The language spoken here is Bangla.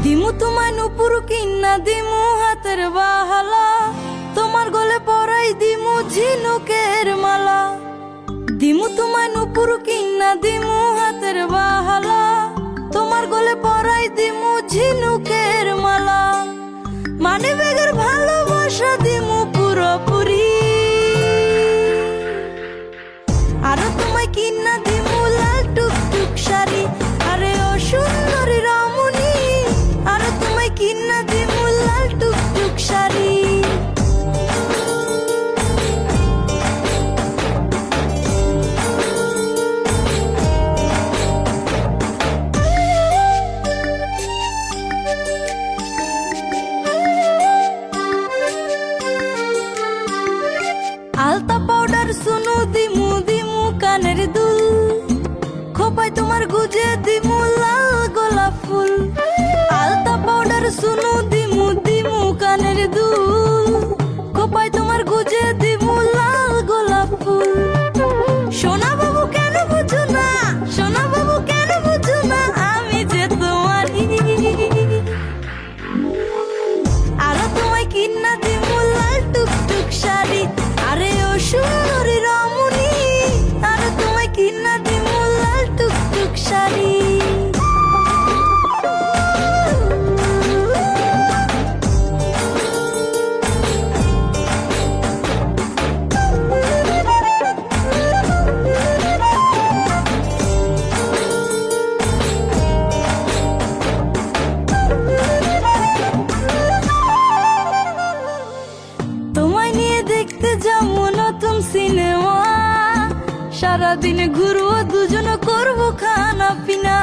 দিমু তোমায় নুপুর কিন্না দিমু হাতের বাহালা, তোমার গলে পরাই দিমু ঝিনুকের মালা। দিমু তোমায় নুপুর কিন্না দিমু হাতের বাহালা, তোমার গলে পরাই দিমু ঝিনুকের মালা। মানে বেগের ভালোবাসা দিমু পুরোপুরি, আরো তোমায় কিন্না দিমু লাল টুকটুক শাড়ি। আরে ও সুন্দরী রমণী, আরো তোমায় কিন্না দিমু লাল টুকটুক শাড়ি। আলতা পাউডার সুনু দিমু দিমু কানের দুল, খোপায় তোমার গুজে দিমু লাল গোলাপ ফুল। আলতা পাউডার সুনু দিমু দিমু কানের দুল, খোপায় তোমার গুজে দিমু লাল গোলাপ ফুল। সোনা বাবু কেন বুঝো না, সোনা বাবু কেন বুঝো না, আমি যে তোমারই। আরো তোমায় কিন্না দিমু লাল টুকটুক শাড়ি। আরে ও সুন্দরী রমণী, আরো তোমায় কিন্না দিমু লাল টুকটুক শাড়ি। তোমায় নিয়ে দেখতে যাবো নতুন সিনেমা, সারাদিন ঘুরবো দুজন করবো খানা পিনা।